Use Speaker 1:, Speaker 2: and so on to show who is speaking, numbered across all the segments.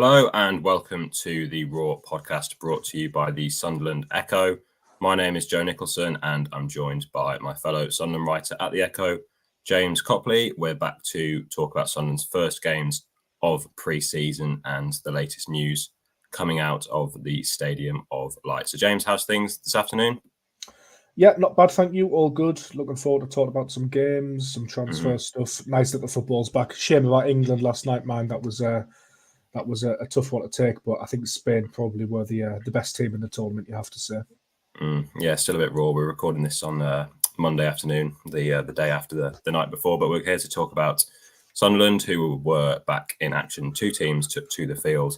Speaker 1: Hello and welcome to the Raw podcast brought to you by the Sunderland Echo. My name is Joe Nicholson and I'm joined by my fellow Sunderland writer at the Echo, James Copley. We're back to talk about Sunderland's first games of pre-season and the latest news coming out of the Stadium of Light. So James, how's things this afternoon?
Speaker 2: Yeah, not bad, thank you. All good. Looking forward to talking about some games, some transfer stuff. Nice that the football's back. Shame about England last night, man. That was a tough one to take, but I think Spain probably were the best team in the tournament, you have to say.
Speaker 1: Yeah, still a bit raw. We're recording this on Monday afternoon, the day after the night before, but we're here to talk about Sunderland, who were back in action. Two teams took to the field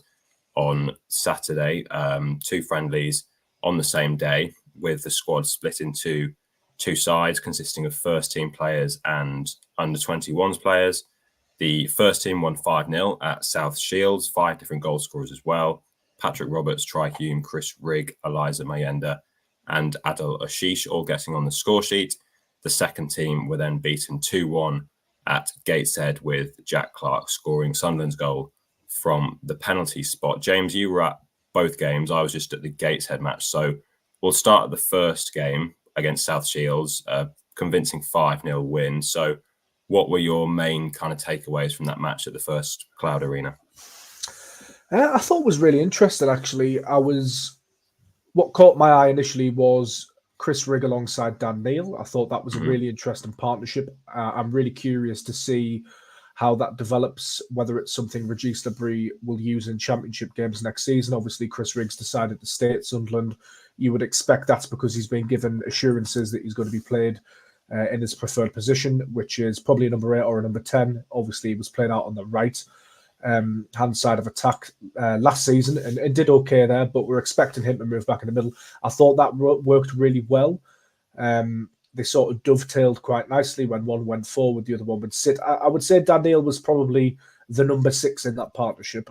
Speaker 1: on Saturday, two friendlies on the same day, with the squad split into two sides consisting of first-team players and under-21s players. The first team won 5-0 at South Shields, 5 different goal scorers as well. Patrick Roberts, Trike Hume, Chris Rigg, Eliza Mayenda and Adil Ashish all getting on the score sheet. The second team were then beaten 2-1 at Gateshead with Jack Clarke scoring Sunderland's goal from the penalty spot. James, you were at both games. I was just at the Gateshead match. So we'll start at the first game against South Shields, convincing 5-0 win. So what were your main kind of takeaways from that match at the first Cloud Arena?
Speaker 2: I thought it was really interesting, actually. What caught my eye initially was Chris Rigg alongside Dan Neil. I thought that was a really interesting partnership. I'm really curious to see how that develops, whether it's something Regis Labrie will use in championship games next season. Obviously, Chris Rigg's decided to stay at Sunderland. You would expect that's because he's been given assurances that he's going to be played in his preferred position, which is probably a number 8 or a number 10. Obviously, he was playing out on the right hand side of attack last season and did okay there, but we're expecting him to move back in the middle. I thought that worked really well. They sort of dovetailed quite nicely when one went forward, the other one would sit. I would say Daniel was probably the number 6 in that partnership,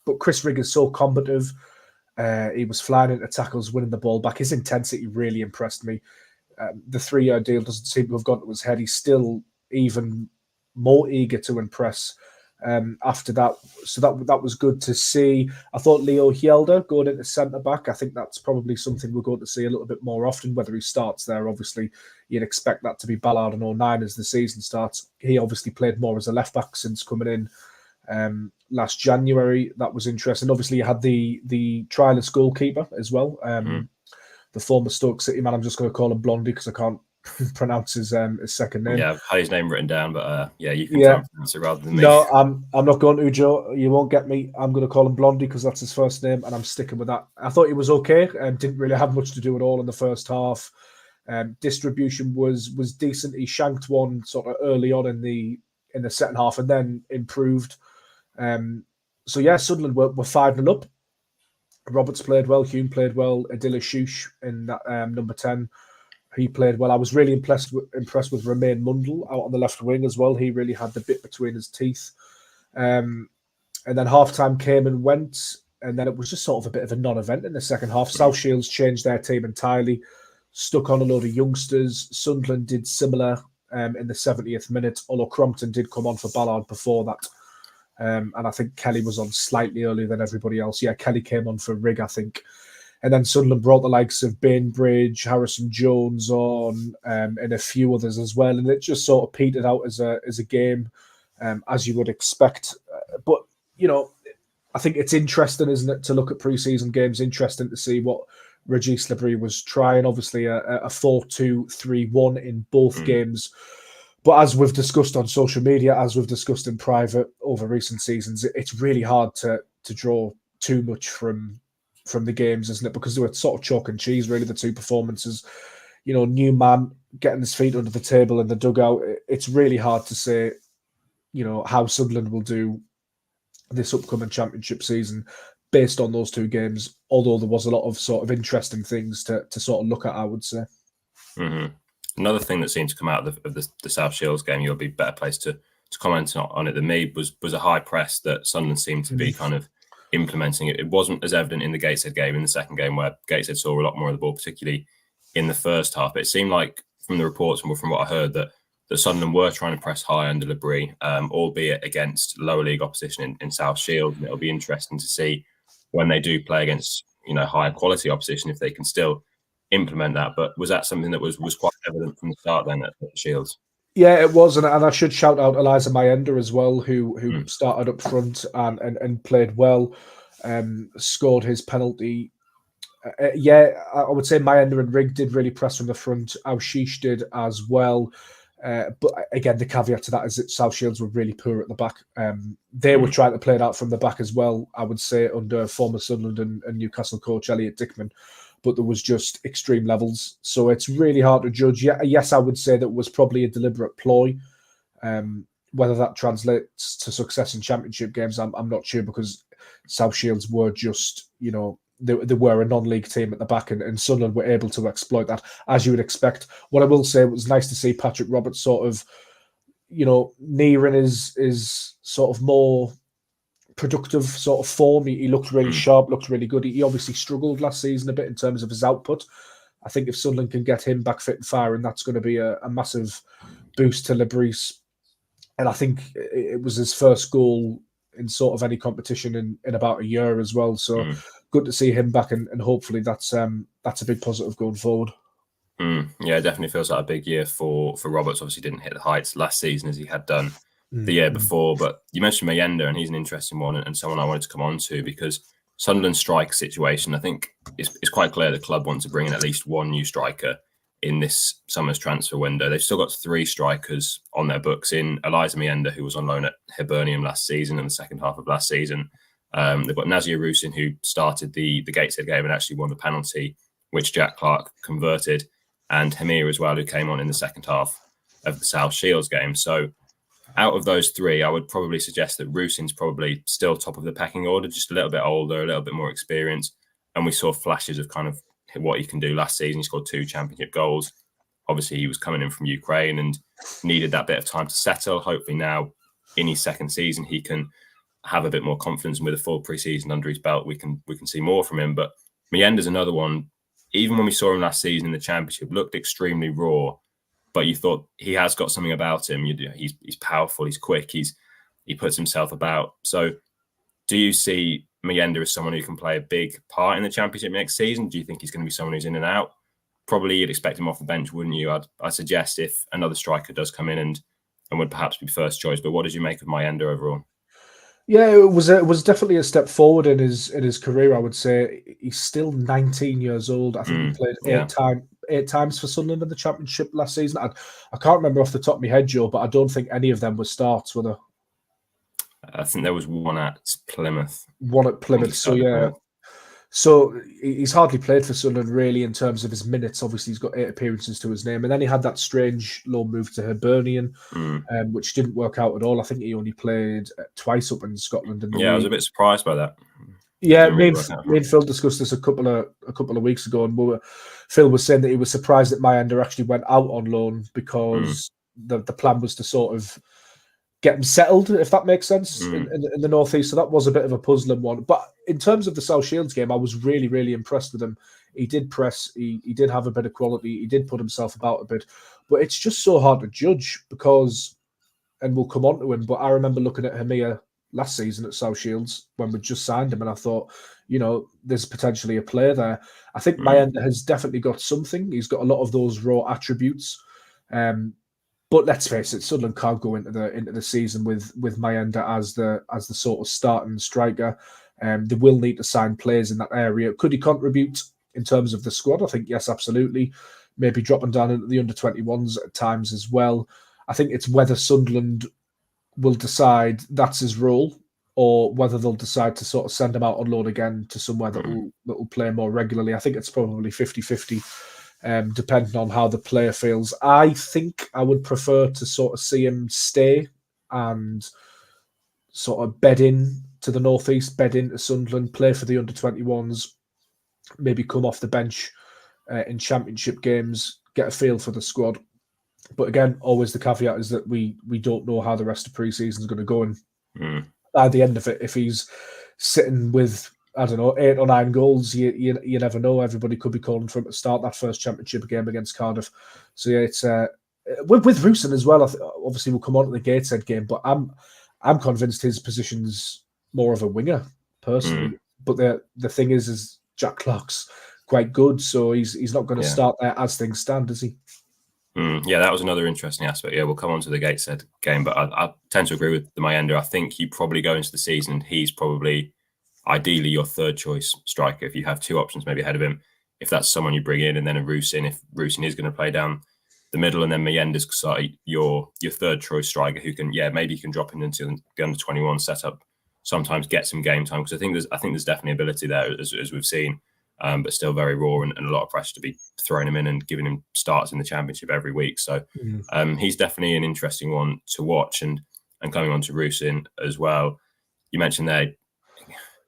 Speaker 2: but Chris Rigg is so combative. He was flying into tackles, winning the ball back. His intensity really impressed me. The 3-year deal doesn't seem to have gone to his head. He's still even more eager to impress after that. So that was good to see. I thought Leo Hjelde going into centre-back, I think that's probably something we're going to see a little bit more often, whether he starts there. Obviously, you'd expect that to be Ballard and 09 as the season starts. He obviously played more as a left-back since coming in last January. That was interesting. Obviously, you had the trialist goalkeeper as well. The former Stoke City man, I'm just going to call him Blondie because I can't pronounce his second name.
Speaker 1: Yeah, I've had his name written down, but you can try and pronounce it rather than me.
Speaker 2: No, I'm not going to, Joe. You won't get me. I'm going to call him Blondie because that's his first name, and I'm sticking with that. I thought he was okay and didn't really have much to do at all in the first half. Distribution was decent. He shanked one sort of early on in the second half and then improved. Sunderland were 5-0 up. Roberts played well, Hume played well, Adil Ashish in that number 10. He played well. I was really impressed with Romain Mundle out on the left wing as well. He really had the bit between his teeth. And then halftime came and went, and then it was just sort of a bit of a non-event in the second half. South Shields changed their team entirely, stuck on a load of youngsters. Sunderland did similar in the 70th minute, although Crompton did come on for Ballard before that. And I think Kelly was on slightly earlier than everybody else. Yeah, Kelly came on for Rigg, I think. And then Sunderland brought the likes of Bainbridge, Harrison Jones on, and a few others as well. And it just sort of petered out as a game, as you would expect. But, I think it's interesting, isn't it, to look at pre-season games. Interesting to see what Regis Labrie was trying. Obviously, a 4-2-3-1 in both games. But as we've discussed on social media, as we've discussed in private over recent seasons, it's really hard to draw too much from the games, isn't it? Because they were sort of chalk and cheese, really, the two performances. New man getting his feet under the table in the dugout. It's really hard to say, how Sunderland will do this upcoming championship season based on those two games, although there was a lot of sort of interesting things to sort of look at, I would say.
Speaker 1: Another thing that seemed to come out of the South Shields game, you'll be better placed to comment on it than me, was a high press that Sunderland seemed to be kind of implementing. It wasn't as evident in the Gateshead game, in the second game, where Gateshead saw a lot more of the ball, particularly in the first half. But it seemed like, from the reports and from what I heard, that that Sunderland were trying to press high under Labrie, albeit against lower league opposition in South Shields. And it'll be interesting to see when they do play against, higher quality opposition, if they can still implement that. But was that something that was quite evident from the start then at Shields?
Speaker 2: Yeah, it was, and I should shout out Eliza Mayenda as well, who started up front and played well, scored his penalty. I would say Mayenda and Rigg did really press from the front. Aushish did as well. But again, the caveat to that is that South Shields were really poor at the back. They were trying to play it out from the back as well, I would say, under former Sunderland and Newcastle coach Elliot Dickman. But there was just extreme levels. So it's really hard to judge. Yeah, yes, I would say that was probably a deliberate ploy. Whether that translates to success in championship games, I'm not sure, because South Shields were just, they were a non-league team at the back, and Sunderland were able to exploit that, as you would expect. What I will say, it was nice to see Patrick Roberts sort of, nearing his sort of more productive sort of form. He looked really sharp, looked really good. He obviously struggled last season a bit in terms of his output. I think if Sunderland can get him back fit and firing, that's going to be a massive boost to Labrice. And I think it was his first goal in sort of any competition in about a year as well. So good to see him back, and hopefully that's a big positive going forward.
Speaker 1: Yeah, it definitely feels like a big year for Roberts. Obviously didn't hit the heights last season as he had done the year before, but you mentioned Mayenda, and he's an interesting one, and someone I wanted to come on to, because Sunderland's striker situation, I think it's quite clear the club wants to bring in at least one new striker in this summer's transfer window. They've still got 3 strikers on their books in Eliza Mayenda, who was on loan at Hibernian last season in the second half of last season. They've got Nazir Rusin, who started the Gateshead game and actually won the penalty, which Jack Clarke converted, and Hamir as well, who came on in the second half of the South Shields game. So out of those 3, I would probably suggest that Rusin's probably still top of the pecking order, just a little bit older, a little bit more experienced. And we saw flashes of kind of what he can do last season. He scored 2 championship goals. Obviously, he was coming in from Ukraine and needed that bit of time to settle. Hopefully now, in his second season, he can have a bit more confidence, and with a full pre-season under his belt, we can see more from him. But Mayenda's another one. Even when we saw him last season in the championship, looked extremely raw, but you thought he has got something about him. He's powerful, he's quick, he puts himself about. So do you see Mayenda as someone who can play a big part in the championship next season? Do you think he's going to be someone who's in and out? Probably you'd expect him off the bench, wouldn't you? I'd suggest if another striker does come in and would perhaps be first choice. But what did you make of Mayenda overall?
Speaker 2: Yeah, it was definitely a step forward in his career, I would say. He's still 19 years old. I think he played 8 times for Sunderland in the championship last season. I can't remember off the top of my head, Joe, but I don't think any of them were starts, were there?
Speaker 1: I think there was one at Plymouth.
Speaker 2: One at Plymouth, so yeah. So he's hardly played for Sunderland, really, in terms of his minutes. Obviously, he's got 8 appearances to his name. And then he had that strange loan move to Hibernian, which didn't work out at all. I think he only played twice up in Scotland.
Speaker 1: I was a bit surprised by that.
Speaker 2: Yeah, me and Phil discussed this a couple of weeks ago, and Phil was saying that he was surprised that Mayenda actually went out on loan, because the plan was to sort of get him settled, if that makes sense, in the Northeast. So that was a bit of a puzzling one. But in terms of the South Shields game, I was really, really impressed with him. He did press, he did have a bit of quality, he did put himself about a bit. But it's just so hard to judge because, and we'll come on to him, but I remember looking at Hamir last season at South Shields when we just signed him, and I thought, there's potentially a player there. I think Mayenda has definitely got something. He's got a lot of those raw attributes. But let's face it, Sunderland can't go into the season with Mayenda as the sort of starting striker. They will need to sign players in that area. Could he contribute in terms of the squad? I think yes, absolutely. Maybe dropping down into the under-21s at times as well. I think it's whether Sunderland will decide that's his role, or whether they'll decide to sort of send him out on loan again to somewhere that will play more regularly. I think it's probably 50-50. Depending on how the player feels. I think I would prefer to sort of see him stay and sort of bed in to the Northeast, bed into Sunderland, play for the under-21s, maybe come off the bench in championship games, get a feel for the squad. But again, always the caveat is that we don't know how the rest of pre-season is going to go. And by the end of it, if he's sitting with, I don't know, 8 or 9 goals, you never know. Everybody could be calling for him to start that first championship game against Cardiff. So yeah, with Rusin as well. Obviously, we'll come on to the Gateshead game, but I'm convinced his position's more of a winger personally. But the thing is Jack Clarke's quite good, so he's not going to start there as things stand, is he?
Speaker 1: Yeah, that was another interesting aspect. Yeah, we'll come on to the Gateshead game, but I tend to agree with the Mayenda. I think you probably go into the season and he's probably ideally your third choice striker if you have two options maybe ahead of him. If that's someone you bring in, and then a Rusin, if Rusin is going to play down the middle, and then Mayenda's your third choice striker who can, maybe you can drop him into the under 21 setup, sometimes get some game time, because I think there's definitely ability there as we've seen. But still very raw and a lot of pressure to be throwing him in and giving him starts in the Championship every week. So he's definitely an interesting one to watch. And coming on to Rusin as well, you mentioned there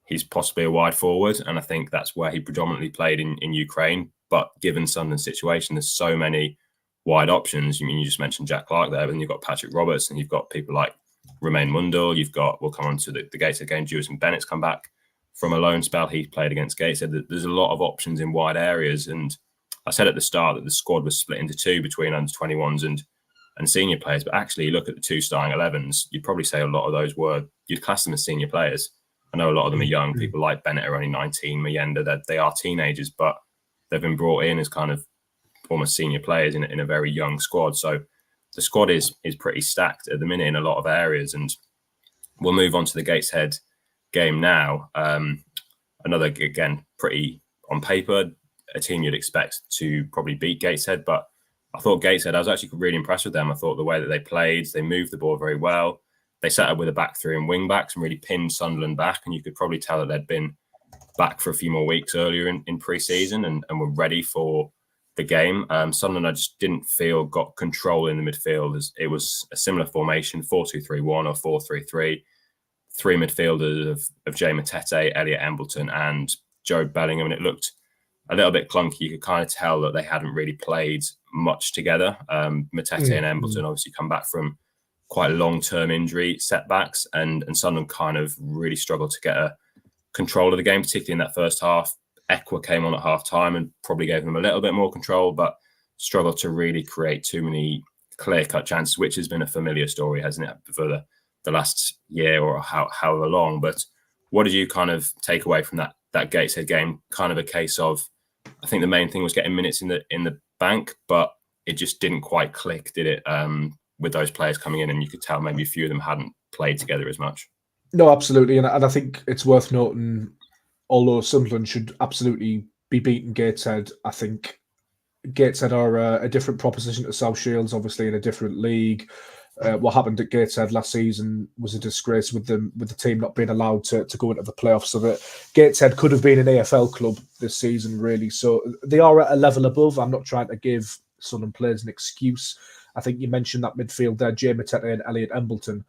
Speaker 1: he's possibly a wide forward, and I think that's where he predominantly played in Ukraine. But given Sunderland's situation, there's so many wide options. You just mentioned Jack Clarke there, but then you've got Patrick Roberts, and you've got people like Romain Mundell. We'll come on to the Gateshead game. Jewison Bennett's come back from a loan spell. He played against Gateshead. There's a lot of options in wide areas. And I said at the start that the squad was split into two between under 21s and senior players. But actually, you look at the two starting 11s, you'd probably say a lot of those you'd class them as senior players. I know a lot of them are young. People like Bennett are only 19, Mayenda, they are teenagers, but they've been brought in as kind of almost senior players in a very young squad. So the squad is pretty stacked at the minute in a lot of areas. And we'll move on to the Gateshead game now. Another, again, pretty on paper, a team you'd expect to probably beat Gateshead, but I thought Gateshead, I was actually really impressed with them. I thought the way that they played, they moved the ball very well. They set up with a back three and wing backs and really pinned Sunderland back, and you could probably tell that they'd been back for a few more weeks earlier in pre-season and were ready for the game. Sunderland, I just didn't feel got control in the midfield. It was a similar formation, 4-2-3-1 or 4-3-3. Three midfielders of Jay Matete, Elliot Embleton, and Joe Bellingham, and it looked a little bit clunky. You could kind of tell that they hadn't really played much together. Matete and Embleton obviously come back from quite long-term injury setbacks, and Sunderland kind of really struggled to get a control of the game, particularly in that first half. Equa came on at half-time and probably gave them a little bit more control, but struggled to really create too many clear-cut chances, which has been a familiar story, hasn't it, for the last year or however long. But what did you kind of take away from that Gateshead game? Kind of a case of, I think the main thing was getting minutes in the bank, but it just didn't quite click, did it? With those players coming in, and you could tell maybe a few of them hadn't played together as much.
Speaker 2: No, absolutely, and I think it's worth noting, although Sunderland should absolutely be beating Gateshead, I think Gateshead are a different proposition to South Shields, obviously in a different league. What happened at Gateshead last season was a disgrace with the team not being allowed to go into the playoffs. So that Gateshead could have been an AFL club this season, really. So they are at a level above. I'm not trying to give Sunderland players an excuse. I think you mentioned that midfield there, Jay Matete and Elliot Embleton,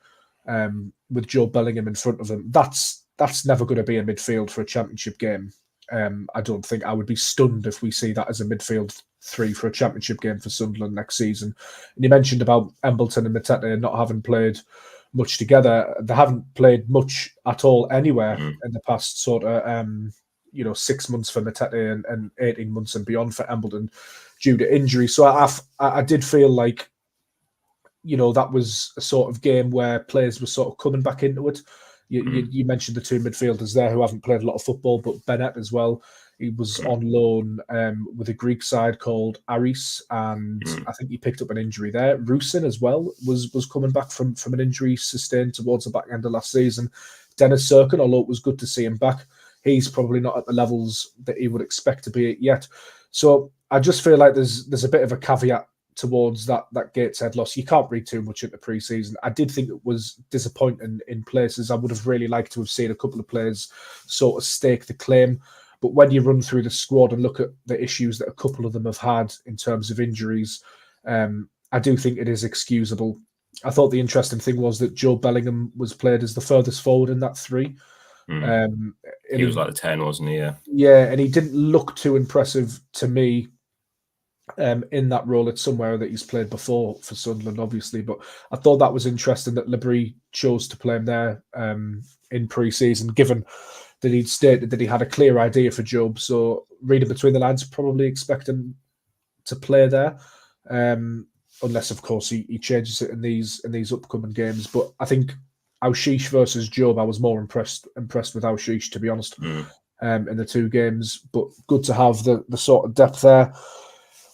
Speaker 2: with Joe Bellingham in front of them. That's never going to be a midfield for a championship game. I don't think. I would be stunned if we see that as a midfield three for a championship game for Sunderland next season. And you mentioned about Embleton and Matete not having played much together. They haven't played much at all anywhere in the past sort of 6 months for Matete and 18 months and beyond for Embleton due to injury. So I did feel like, that was a sort of game where players were sort of coming back into it. You mentioned the two midfielders there who haven't played a lot of football, but Bennett as well. He was on loan with a Greek side called Aris, and I think he picked up an injury there. Rusin as well was coming back from an injury sustained towards the back end of last season. Dennis Serkin, although it was good to see him back, he's probably not at the levels that he would expect to be at yet. So I just feel like there's a bit of a caveat towards that Gateshead loss. You can't read too much into pre-season. I did think it was disappointing in places. I would have really liked to have seen a couple of players sort of stake the claim. But when you run through the squad and look at the issues that a couple of them have had in terms of injuries, I do think it is excusable. I thought the interesting thing was that Joe Bellingham was played as the furthest forward in that three.
Speaker 1: He was like the 10, wasn't he?
Speaker 2: Yeah, and he didn't look too impressive to me in that role. It's somewhere that he's played before for Sunderland, obviously, but I thought that was interesting that Labrie chose to play him there in pre-season, given that he'd stated that he had a clear idea for Job. So reading between the lines, probably expect him to play there. unless of course he changes it in these upcoming games. But I think Auchiche versus Job, I was more impressed with Auchiche, to be honest, in the two games. But good to have the sort of depth there.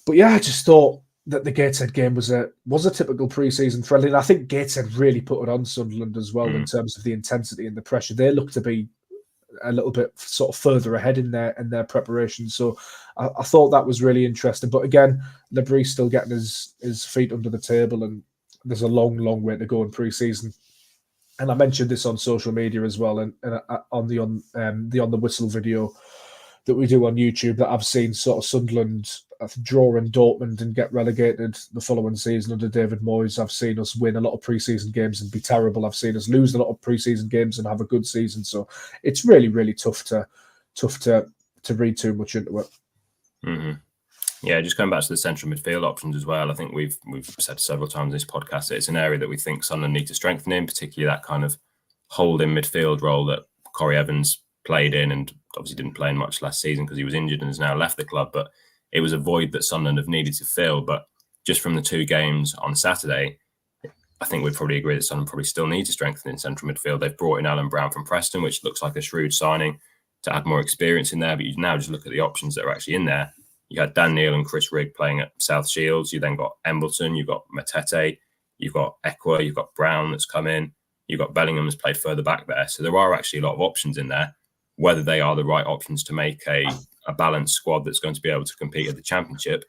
Speaker 2: But yeah, I just thought that the Gateshead game was a typical pre-season friendly, and I think Gateshead really put it on Sunderland as well in terms of the intensity and the pressure. They look to be a little bit sort of further ahead in their preparation. So I thought that was really interesting. But again, Labrie still getting his feet under the table, and there's a long way to go in pre-season. And I mentioned this on social media as well, and on the On the Whistle video that we do on YouTube, that I've seen sort of Sunderland draw in Dortmund and get relegated the following season under David Moyes. I've seen us win a lot of pre-season games and be terrible. I've seen us lose a lot of pre-season games and have a good season. So it's really tough to read too much into it.
Speaker 1: Mm-hmm. Yeah, just going back to the central midfield options as well. I think we've said several times in this podcast that it's an area that we think Sunderland need to strengthen in, particularly that kind of holding midfield role that Corey Evans played in, and obviously didn't play in much last season because he was injured and has now left the club. But it was a void that Sunderland have needed to fill. But just from the two games on Saturday, I think we'd probably agree that Sunderland probably still need to strengthen in central midfield. They've brought in Alan Brown from Preston, which looks like a shrewd signing to add more experience in there. But you now just look at the options that are actually in there. You had Dan Neil and Chris Rigg playing at South Shields. You then got Embleton, you've got Matete, you've got Ekwa, you've got Brown that's come in, you've got Bellingham has played further back there. So there are actually a lot of options in there. Whether they are the right options to make a balanced squad that's going to be able to compete at the Championship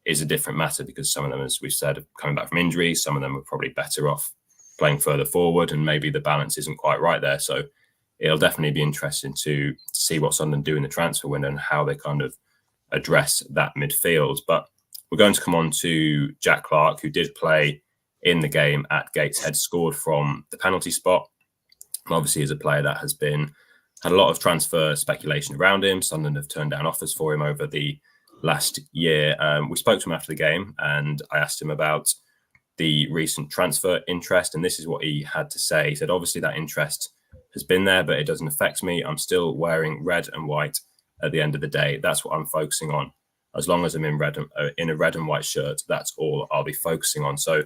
Speaker 1: is a different matter, because some of them, as we've said, are coming back from injuries. Some of them are probably better off playing further forward, and maybe the balance isn't quite right there. So it'll definitely be interesting to see what Sunderland do in the transfer window and how they kind of address that midfield. But we're going to come on to Jack Clarke, who did play in the game at Gateshead, scored from the penalty spot. And obviously, is a player that has had a lot of transfer speculation around him. Sunderland have turned down offers for him over the last year. We spoke to him after the game, and I asked him about the recent transfer interest, and this is what he had to say. He said, obviously that interest has been there, but it doesn't affect me. I'm still wearing red and white at the end of the day. That's what I'm focusing on. As long as I'm in a red and white shirt, that's all I'll be focusing on. So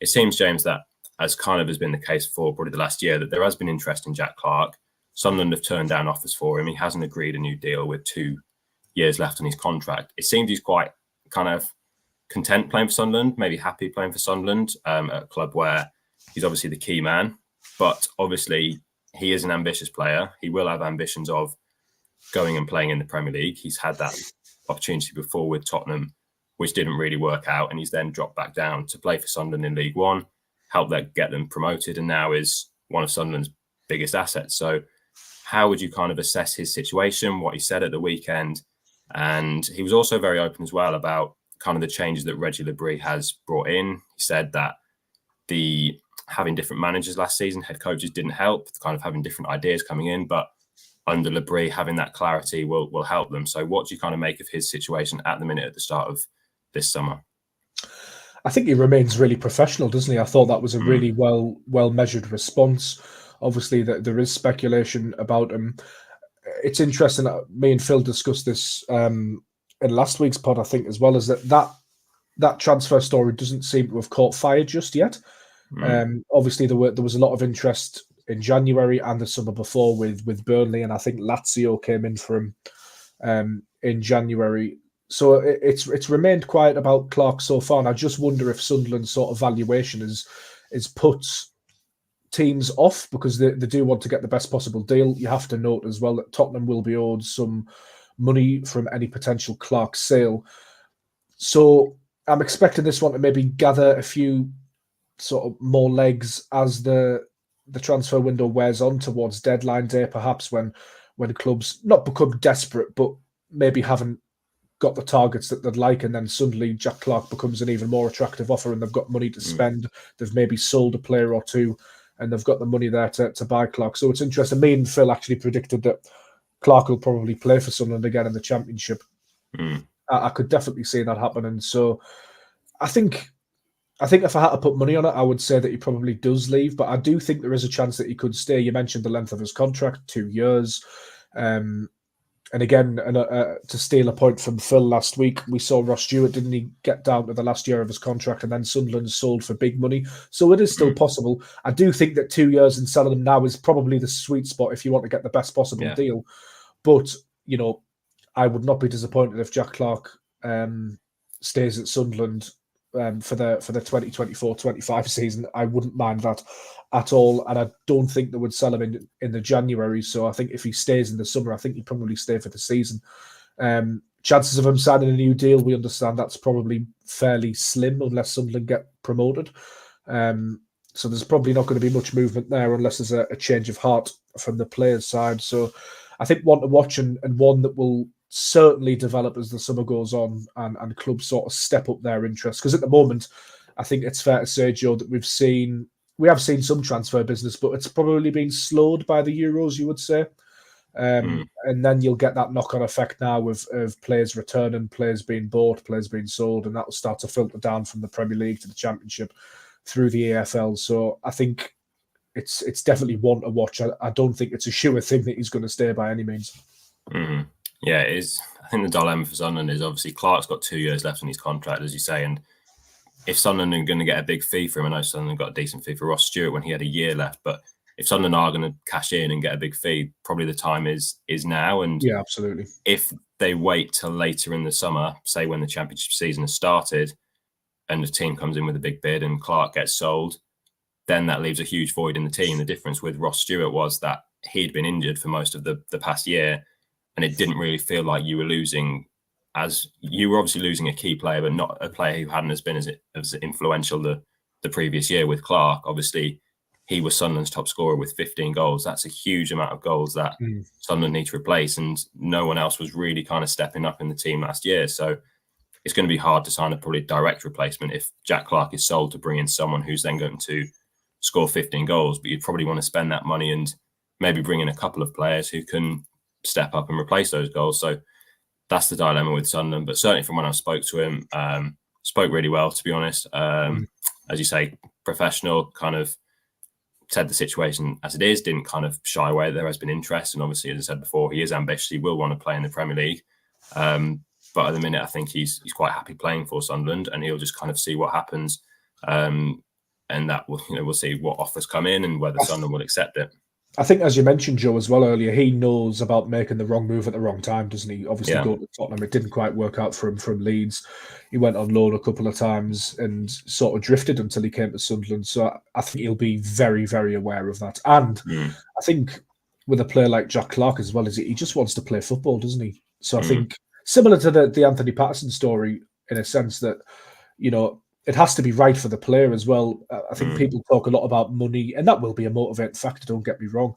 Speaker 1: it seems, James, that as kind of has been the case for probably the last year, that there has been interest in Jack Clarke. Sunderland have turned down offers for him. He hasn't agreed a new deal with 2 years left on his contract. It seems he's quite kind of content playing for Sunderland, maybe happy playing for Sunderland, at a club where he's obviously the key man. But obviously, he is an ambitious player. He will have ambitions of going and playing in the Premier League. He's had that opportunity before with Tottenham, which didn't really work out. And he's then dropped back down to play for Sunderland in League One, help get them promoted, and now is one of Sunderland's biggest assets. So how would you kind of assess his situation, what he said at the weekend? And he was also very open as well about kind of the changes that Reggie Labrie has brought in. He said that having different managers last season, head coaches, didn't help, kind of having different ideas coming in, but under Labrie, having that clarity will help them. So what do you kind of make of his situation at the minute at the start of this summer?
Speaker 2: I think he remains really professional, doesn't he? I thought that was a really well measured response. Obviously, there is speculation about him. It's interesting. Me and Phil discussed this in last week's pod, I think, as well, as that transfer story doesn't seem to have caught fire just yet. Obviously, there was a lot of interest in January and the summer before with Burnley, and I think Lazio came in for him in January. So it's remained quiet about Clarke so far, and I just wonder if Sunderland's sort of valuation is put teams off, because they do want to get the best possible deal. You have to note as well that Tottenham will be owed some money from any potential Clarke sale. So I'm expecting this one to maybe gather a few sort of more legs as the transfer window wears on towards deadline day, perhaps when clubs not become desperate, but maybe haven't got the targets that they'd like, and then suddenly Jack Clarke becomes an even more attractive offer and they've got money to spend. They've maybe sold a player or two and they've got the money there to buy Clarke. So it's interesting. Me and Phil actually predicted that Clarke will probably play for Sunderland again in the Championship. I could definitely see that happening. So I think if I had to put money on it, I would say that he probably does leave, but I do think there is a chance that he could stay. You mentioned the length of his contract, 2 years. And again, to steal a point from Phil last week, we saw Ross Stewart, didn't he, get down to the last year of his contract, and then Sunderland sold for big money. So it is still possible. I do think that 2 years and selling them now is probably the sweet spot if you want to get the best possible deal. But, I would not be disappointed if Jack Clarke stays at Sunderland for the 2024-25 season. I wouldn't mind that at all, and I don't think they would sell him in the January. So I think if he stays in the summer, I think he'd probably stay for the season. Chances of him signing a new deal, we understand that's probably fairly slim unless Sunderland get promoted. So there's probably not going to be much movement there unless there's a change of heart from the players' side. So I think one to watch and one that will certainly develop as the summer goes on and clubs sort of step up their interest. Because at the moment, I think it's fair to say, Joe, that we have seen some transfer business, but it's probably been slowed by the Euros, you would say. And then you'll get that knock-on effect now of players returning, players being bought, players being sold, and that will start to filter down from the Premier League to the Championship through the AFL. So I think it's definitely one to watch. I don't think it's a sure thing that he's going to stay by any means.
Speaker 1: Yeah, it is. I think the dilemma for Sunderland is obviously Clarke's got 2 years left on his contract, as you say, and if Sunderland are going to get a big fee for him, I know Sunderland got a decent fee for Ross Stewart when he had a year left, but if Sunderland are going to cash in and get a big fee, probably the time is now. And
Speaker 2: yeah, absolutely.
Speaker 1: If they wait till later in the summer, say when the Championship season has started, and the team comes in with a big bid and Clarke gets sold, then that leaves a huge void in the team. The difference with Ross Stewart was that he'd been injured for most of the past year, and it didn't really feel like you were losing, as you were obviously losing a key player, but not a player who hadn't been as influential the previous year with Clarke. Obviously, he was Sunderland's top scorer with 15 goals. That's a huge amount of goals that Sunderland need to replace, and no one else was really kind of stepping up in the team last year. So it's going to be hard to sign a probably direct replacement if Jack Clarke is sold to bring in someone who's then going to score 15 goals. But you'd probably want to spend that money and maybe bring in a couple of players who can step up and replace those goals. So that's the dilemma with Sunderland. But certainly from when I spoke to him, spoke really well, to be honest. As you say, professional, kind of said the situation as it is, didn't kind of shy away. There has been interest. And obviously, as I said before, he is ambitious. He will want to play in the Premier League. But at the minute, I think he's quite happy playing for Sunderland, and he'll just kind of see what happens. And that we'll see what offers come in and whether Sunderland will accept it.
Speaker 2: I think, as you mentioned, Joe, as well earlier, he knows about making the wrong move at the wrong time, doesn't he? Obviously, go to Tottenham. It didn't quite work out for him from Leeds. He went on loan a couple of times and sort of drifted until he came to Sunderland. So I think he'll be very, very aware of that. And I think with a player like Jack Clarke as well, he just wants to play football, doesn't he? So I think similar to the Anthony Patterson story, in a sense that, it has to be right for the player as well. I think people talk a lot about money, and that will be a motivating factor, don't get me wrong.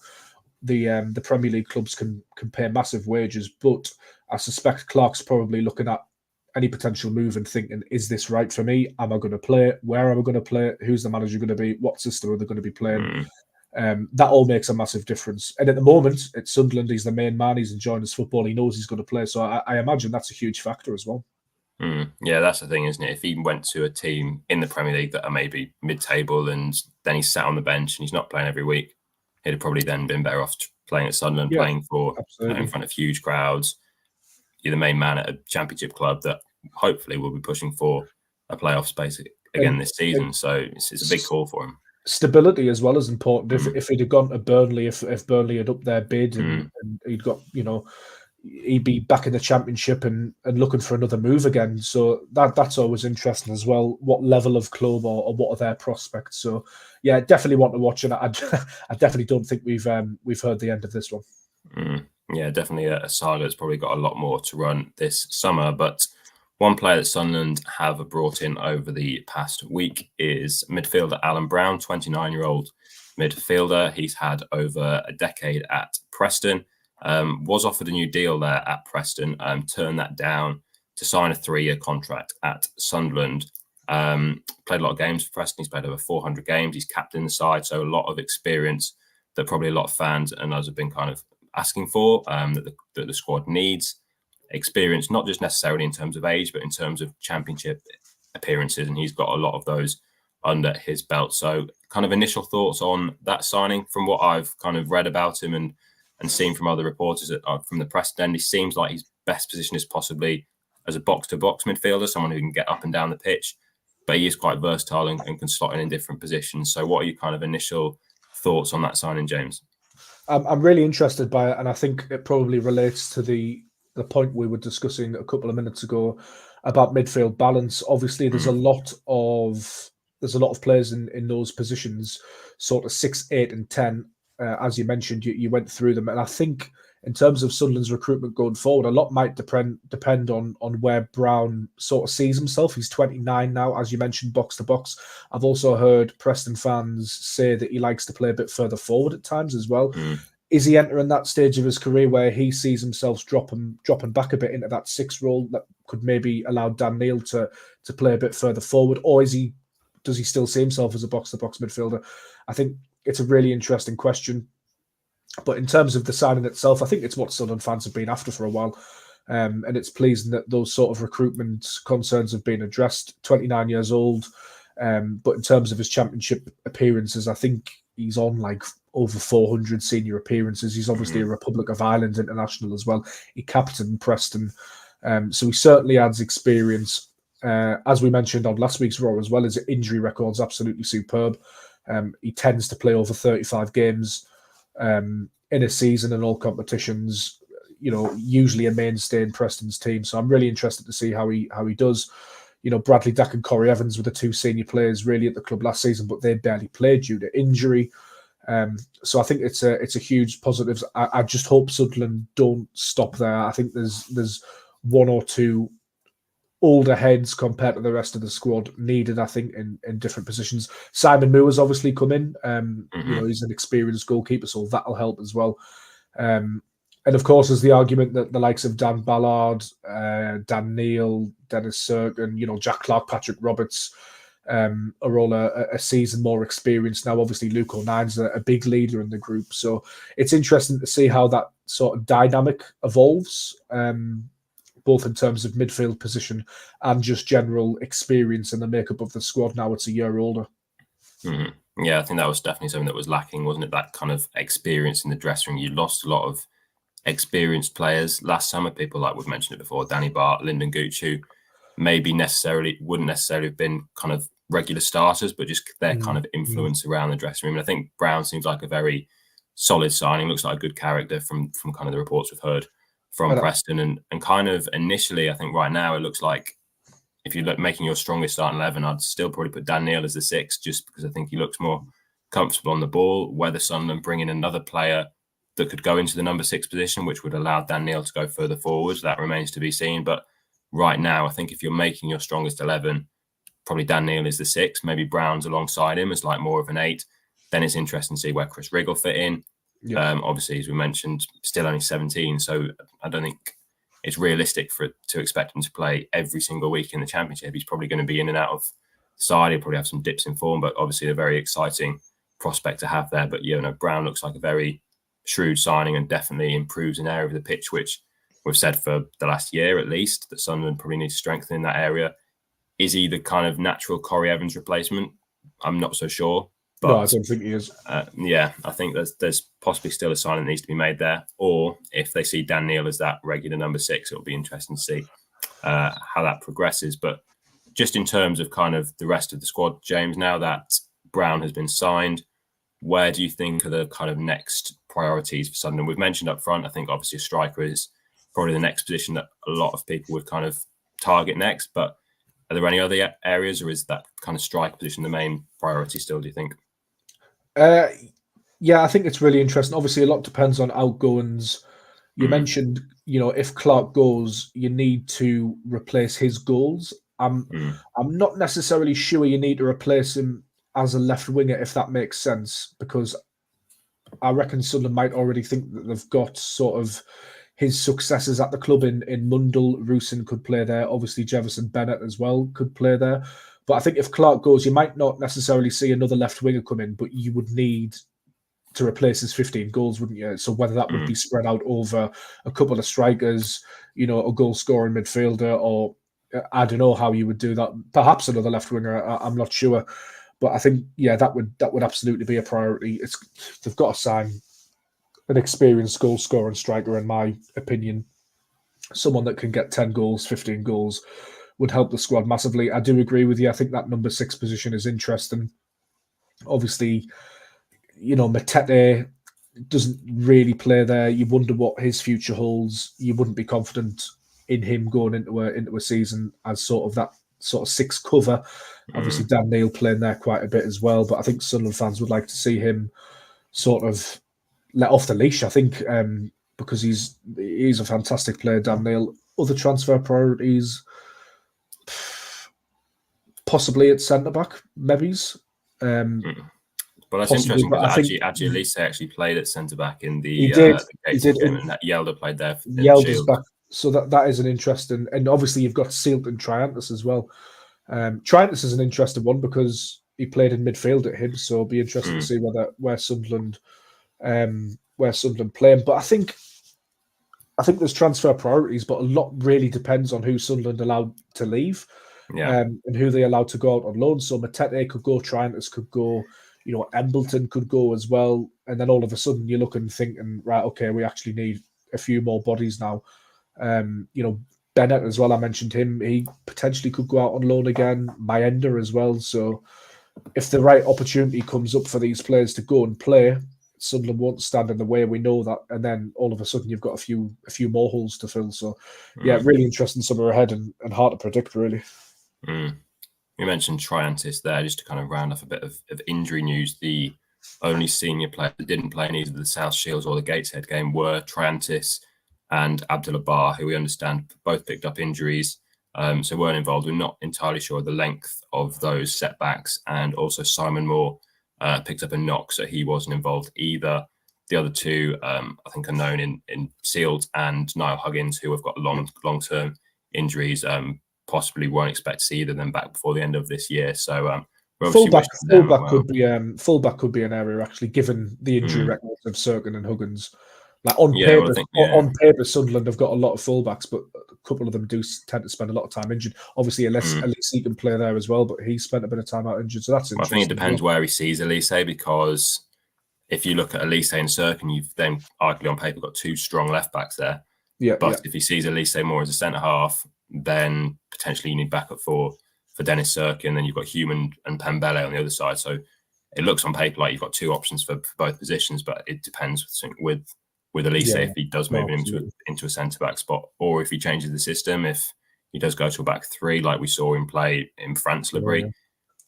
Speaker 2: The Premier League clubs can pay massive wages, but I suspect Clarke's probably looking at any potential move and thinking, is this right for me? Am I going to play? Where am I going to play? Who's the manager going to be? What system are they going to be playing? That all makes a massive difference. And at the moment, at Sunderland, he's the main man. He's enjoying his football. He knows he's going to play. So I imagine that's a huge factor as well.
Speaker 1: Yeah, that's the thing, isn't it? If he went to a team in the Premier League that are maybe mid-table and then he's sat on the bench and he's not playing every week, he'd have probably then been better off playing at Sunderland, playing for in front of huge crowds. You're the main man at a Championship club that hopefully will be pushing for a playoff space again this season. So it's a big call for him. Stability
Speaker 2: as well is important. If he'd have gone to Burnley, if Burnley had upped their bid and he'd got, he'd be back in the Championship and looking for another move again. So that's always interesting as well. What level of club or what are their prospects? So yeah, definitely want to watch it. I definitely don't think we've heard the end of this one.
Speaker 1: Yeah, definitely a saga that's probably got a lot more to run this summer. But one player that Sunderland have brought in over the past week is midfielder Alan Brown, 29-year-old midfielder. He's had over a decade at Preston. Was offered a new deal there at Preston, turned that down to sign a 3-year contract at Sunderland. Played a lot of games for Preston. He's played over 400 games. He's captained the side, so a lot of experience that probably a lot of fans and us have been kind of asking for, that the squad needs. Experience, not just necessarily in terms of age, but in terms of Championship appearances, and he's got a lot of those under his belt. So kind of initial thoughts on that signing from what I've kind of read about him and and seen from other reporters from the Preston end, he seems like his best position is possibly as a box-to-box midfielder, someone who can get up and down the pitch, but he is quite versatile and can slot in different positions. So what are your kind of initial thoughts on that signing, James?
Speaker 2: I'm really interested by it, and I think it probably relates to the point we were discussing a couple of minutes ago about midfield balance. Obviously, there's a lot of players in those positions, sort of 6, 8, and 10. As you mentioned, you went through them, and I think in terms of Sunderland's recruitment going forward, a lot might depend on where Brown sort of sees himself. He's 29 now, as you mentioned, box to box. I've also heard Preston fans say that he likes to play a bit further forward at times as well. Is he entering that stage of his career where he sees himself dropping back a bit into that 6 role that could maybe allow Dan Neil to play a bit further forward, or does he still see himself as a box-to-box midfielder? I think it's a really interesting question. But in terms of the signing itself, I think it's what Sunderland fans have been after for a while. And it's pleasing that those sort of recruitment concerns have been addressed. 29 years old. But in terms of his championship appearances, I think he's on like over 400 senior appearances. He's obviously a Republic of Ireland international as well. He captained Preston. So he certainly adds experience. As we mentioned on last week's Raw as well, his injury record's absolutely superb. He tends to play over 35 games in a season in all competitions, usually a mainstay in Preston's team. So I'm really interested to see how he does. Bradley Dack and Corey Evans were the 2 senior players really at the club last season, but they barely played due to injury. So I think it's a huge positive. I just hope Sunderland don't stop there. I think there's 1 or 2 older heads compared to the rest of the squad needed, I think, in different positions. Simon Moore's obviously come in. He's an experienced goalkeeper, so that'll help as well. And of course, there's the argument that the likes of Dan Ballard, Dan Neil, Dennis Serkin, Jack Clarke, Patrick Roberts are all a season more experienced now. Obviously, Luke O'Nine's a big leader in the group. So it's interesting to see how that sort of dynamic evolves. Both in terms of midfield position and just general experience in the makeup of the squad. Now it's a year older.
Speaker 1: Yeah, I think that was definitely something that was lacking, wasn't it? That kind of experience in the dressing room. You lost a lot of experienced players last summer. People like we've mentioned it before, Danny Bart, Lyndon Gooch, who maybe wouldn't necessarily have been kind of regular starters, but just their kind of influence around the dressing room. And I think Brown seems like a very solid signing. Looks like a good character from kind of the reports we've heard from Preston, and kind of initially, I think right now it looks like if you look making your strongest starting 11, I'd still probably put Dan Neil as the 6, just because I think he looks more comfortable on the ball. Whether Sunderland bring in another player that could go into the number 6 position, which would allow Dan Neil to go further forward, that remains to be seen. But right now, I think if you're making your strongest 11, probably Dan Neil is the 6. Maybe Brown's alongside him as like more of an 8. Then it's interesting to see where Chris Rigg will fit in. Yeah. Obviously, as we mentioned, still only 17, so I don't think it's realistic to expect him to play every single week in the Championship. He's probably going to be in and out of the side. He'll probably have some dips in form, but obviously a very exciting prospect to have there. But Brown looks like a very shrewd signing and definitely improves an area of the pitch, which we've said for the last year at least that Sunderland probably needs to strengthen in that area. Is he the kind of natural Corey Evans replacement? I'm not so sure. But,
Speaker 2: no, I don't think he is.
Speaker 1: I think there's possibly still a sign that needs to be made there. Or if they see Dan Neil as that regular number 6, it'll be interesting to see how that progresses. But just in terms of kind of the rest of the squad, James, now that Brown has been signed, where do you think are the kind of next priorities for Sunderland? We've mentioned up front, I think obviously a striker is probably the next position that a lot of people would kind of target next. But are there any other areas, or is that kind of striker position the main priority still, do you think?
Speaker 2: Yeah, I think it's really interesting. Obviously, a lot depends on outgoings. You mentioned, if Clarke goes, you need to replace his goals. I'm not necessarily sure you need to replace him as a left winger, if that makes sense, because I reckon Sunderland might already think that they've got sort of his successors at the club in Mundell. Rusin could play there. Obviously, Jefferson Bennett as well could play there. But I think if Clarke goes, you might not necessarily see another left winger come in, but you would need to replace his 15 goals, wouldn't you? So whether that would be spread out over a couple of strikers, a goal scoring midfielder, or I don't know how you would do that. Perhaps another left winger. I'm not sure, but I think that would absolutely be a priority. They've got to sign an experienced goal scorer and striker, in my opinion. Someone that can get 10 goals, 15 goals would help the squad massively. I do agree with you. I think that number 6 position is interesting. Obviously, Matete doesn't really play there. You wonder what his future holds. You wouldn't be confident in him going into a season as sort of 6 cover. Obviously, Dan Neil playing there quite a bit as well, but I think Sunderland fans would like to see him sort of let off the leash, I think, because he's a fantastic player, Dan Neil. Other transfer priorities, possibly at centre-back, maybe.
Speaker 1: But that's
Speaker 2: Possibly,
Speaker 1: interesting
Speaker 2: but I
Speaker 1: because
Speaker 2: think
Speaker 1: actually Elise actually played at centre back in
Speaker 2: he
Speaker 1: the
Speaker 2: did.
Speaker 1: Gateshead game, and Yelder played there in the
Speaker 2: Yelder's
Speaker 1: Shield.
Speaker 2: back, so that is an interesting, and obviously you've got Sealt and Triantis as well. Triantis is an interesting one because he played in midfield at Hibs, so it'll be interesting to see where Sunderland play him. But I think there's transfer priorities, but a lot really depends on who Sunderland allowed to leave, and who they allowed to go out on loan. So Matete could go, Triantis could go. Embleton could go as well. And then all of a sudden you're looking thinking, right, okay, we actually need a few more bodies now. Bennett as well, I mentioned him. He potentially could go out on loan again. Mayenda as well. So if the right opportunity comes up for these players to go and play, Sunderland won't stand in the way. We know that. And then all of a sudden you've got a few more holes to fill. So yeah, really interesting summer ahead and hard to predict, really.
Speaker 1: You mentioned Triantis there, just to kind of round off a bit of injury news. The only senior player that didn't play in either the South Shields or the Gateshead game were Triantis and Abdullah Bar, who we understand both picked up injuries, so weren't involved. We're not entirely sure the length of those setbacks. And also Simon Moore picked up a knock, so he wasn't involved either. The other two, I think, are known in Sealt and Niall Huggins, who have got long-term injuries. Possibly won't expect to see either of them back before the end of this year. So
Speaker 2: fullback could be an area, actually, given the injury records of Serkin and Huggins. Like on paper, Sunderland have got a lot of fullbacks, but a couple of them do tend to spend a lot of time injured. Obviously, Elise can play there as well, but he spent a bit of time out injured, so that's interesting.
Speaker 1: I think it depends where he sees Elise, because if you look at Elise and Serkin, you've then arguably on paper got 2 strong left backs there. But if he sees Elise more as a centre half, then potentially you need backup for Dennis Serkin. Then you've got Human and Pembele on the other side. So it looks on paper like you've got 2 options for both positions, but it depends with Elise if he does move into a centre back spot, or if he changes the system. If he does go to a back 3, like we saw him play in France, Lebris,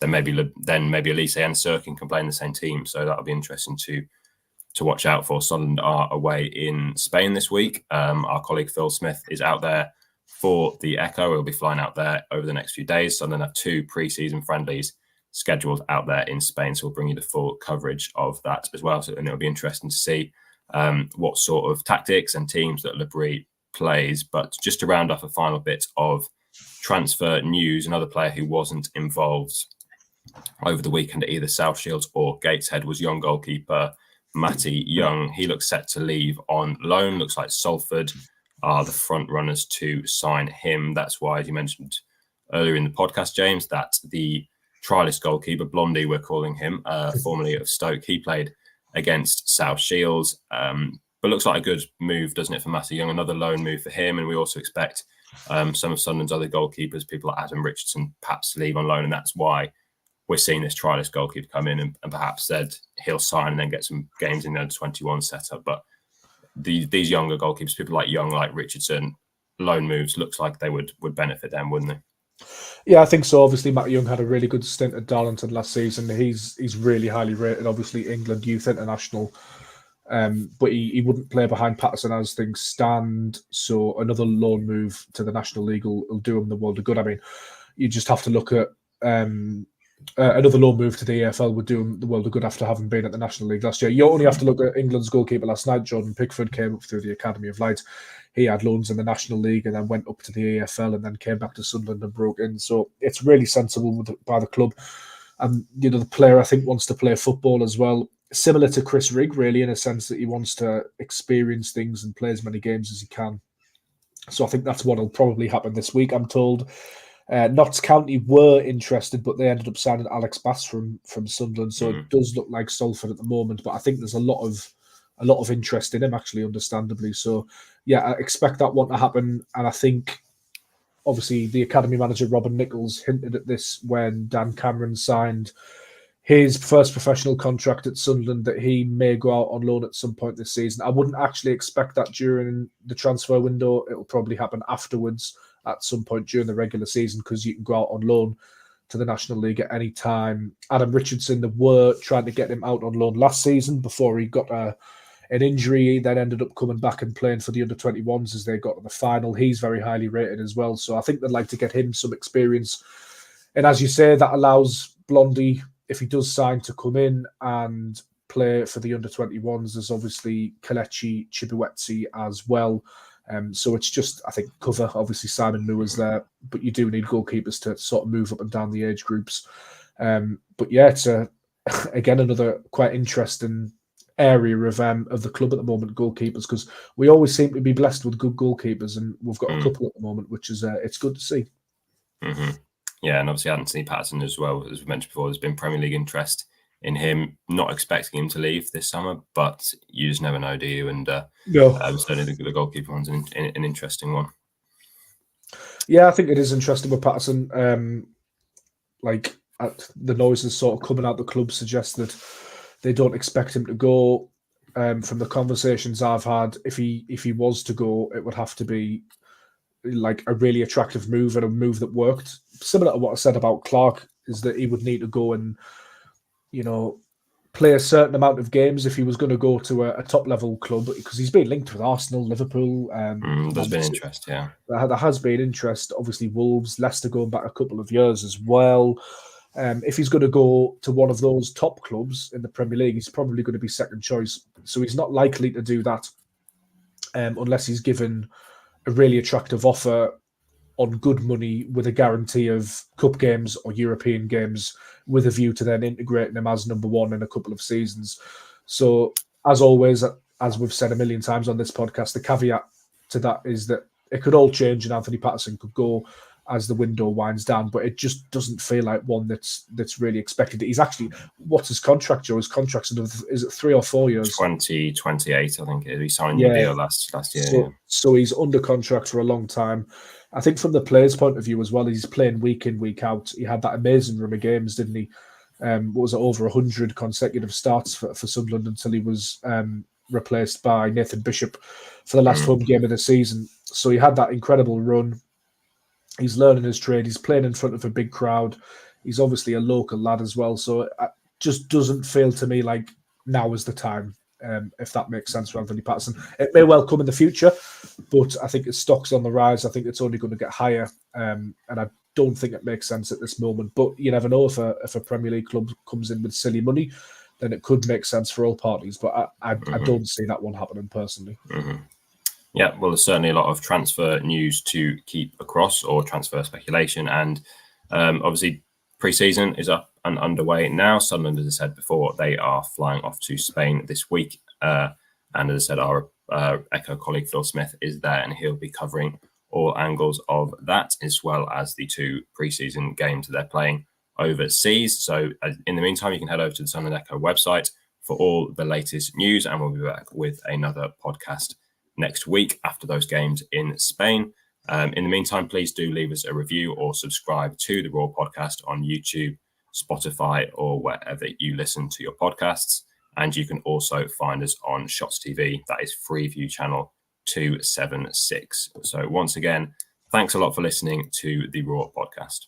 Speaker 1: then maybe Elise and Serkin can play in the same team. So that'll be interesting to watch out for. Sunderland are away in Spain this week. Our colleague Phil Smith is out there for the Echo. He'll be flying out there over the next few days. Sunderland have 2 pre-season friendlies scheduled out there in Spain, so we'll bring you the full coverage of that as well. And it'll be interesting to see what sort of tactics and teams that Lebris plays. But just to round off a final bit of transfer news, another player who wasn't involved over the weekend at either South Shields or Gateshead was young goalkeeper Matty Young. He looks set to leave on loan. Looks like Salford are the front runners to sign him. That's why, as you mentioned earlier in the podcast, James, that the trialist goalkeeper, Blondie, we're calling him, formerly of Stoke, he played against South Shields. But looks like a good move, doesn't it, for Matty Young? Another loan move for him. And we also expect some of Sunderland's other goalkeepers, people like Adam Richardson, perhaps leave on loan. And that's why we're seeing this trialist goalkeeper come in and perhaps said he'll sign and then get some games in the under-21 setup. But these younger goalkeepers, people like Young, like Richardson, loan moves, looks like they would benefit them, wouldn't they?
Speaker 2: Yeah, I think so. Obviously, Matt Young had a really good stint at Darlington last season. He's really highly rated, obviously, England Youth International. But he wouldn't play behind Patterson as things stand. So another loan move to the National League will do him the world of good. I mean, you just have to look at another loan move to the AFL would do him the world of good after having been at the National League last year. You only have to look at England's goalkeeper last night. Jordan Pickford came up through the Academy of Light. He had loans in the National League and then went up to the AFL and then came back to Sunderland and broke in. So it's really sensible by the club. And, the player, I think, wants to play football as well. Similar to Chris Rigg, really, in a sense that he wants to experience things and play as many games as he can. So I think that's what will probably happen this week, I'm told. Notts County were interested, but they ended up signing Alex Bass from Sunderland. So it does look like Salford at the moment. But I think there's a lot a lot of interest in him, actually, understandably. So, yeah, I expect that one to happen. And I think, obviously, the academy manager, Robin Nichols, hinted at this when Dan Cameron signed his first professional contract at Sunderland, that he may go out on loan at some point this season. I wouldn't actually expect that during the transfer window. It'll probably happen afterwards at some point during the regular season, because you can go out on loan to the National League at any time. Adam Richardson, they were trying to get him out on loan last season before he got an injury. He then ended up coming back and playing for the under-21s as they got to the final. He's very highly rated as well. So I think they'd like to get him some experience. And as you say, that allows Blondie, if he does sign, to come in and play for the under-21s. There's obviously Kelechi Chibuetsi as well. So it's just, I think, cover. Obviously, Simon Moore's there, but you do need goalkeepers to sort of move up and down the age groups. But yeah, it's again another quite interesting area of the club at the moment, goalkeepers, because we always seem to be blessed with good goalkeepers, and we've got a couple at the moment, which is it's good to see.
Speaker 1: Mm-hmm. Yeah, and obviously Anthony Patterson as well, as we mentioned before. There's been Premier League interest in him. Not expecting him to leave this summer, but you just never know, do you? And certainly the goalkeeper one's an interesting one.
Speaker 2: Yeah, I think it is interesting with Patterson. The noises sort of coming out the club suggest that they don't expect him to go. From the conversations I've had, if he was to go, it would have to be like a really attractive move and a move that worked. Similar to what I said about Clarke, is that he would need to go and, play a certain amount of games if he was going to go to a top level club, because he's been linked with Arsenal, Liverpool.
Speaker 1: There's been interest, yeah.
Speaker 2: There has been interest. Obviously, Wolves, Leicester going back a couple of years as well. If he's going to go to one of those top clubs in the Premier League, he's probably going to be second choice. So he's not likely to do that unless he's given a really attractive offer on good money with a guarantee of cup games or European games, with a view to then integrating him as number one in a couple of seasons. So, as always, as we've said a million times on this podcast, the caveat to that is that it could all change and Anthony Patterson could go as the window winds down, but it just doesn't feel like one that's really expected. He's actually, what's his contract, Joe? His contract's is it 3 or 4 years?
Speaker 1: 2028, I think. He signed a new deal last year.
Speaker 2: So he's under contract for a long time. I think from the player's point of view as well, he's playing week in, week out. He had that amazing run of games, didn't he? What was it, over 100 consecutive starts for Sunderland until he was replaced by Nathan Bishop for the last home game of the season. So he had that incredible run. He's learning his trade. He's playing in front of a big crowd. He's obviously a local lad as well. So it just doesn't feel to me like now is the time, if that makes sense for Anthony Patterson. It may well come in the future, but I think his stock's on the rise. I think it's only going to get higher. And I don't think it makes sense at this moment. But you never know, if a Premier League club comes in with silly money, then it could make sense for all parties. But I don't see that one happening personally.
Speaker 1: Mm-hmm. Yeah, well, there's certainly a lot of transfer news to keep across, or transfer speculation. And obviously, pre-season is up and underway now. Sunderland, as I said before, they are flying off to Spain this week. And as I said, our Echo colleague Phil Smith is there, and he'll be covering all angles of that, as well as the 2 pre-season games that they're playing overseas. So in the meantime, you can head over to the Sunderland Echo website for all the latest news, and we'll be back with another podcast next week after those games in Spain. In the meantime, please do leave us a review or subscribe to the Raw Podcast on YouTube, Spotify, or wherever you listen to your podcasts. And you can also find us on Shots TV. That is Freeview channel 276. So once again, thanks a lot for listening to the Raw Podcast.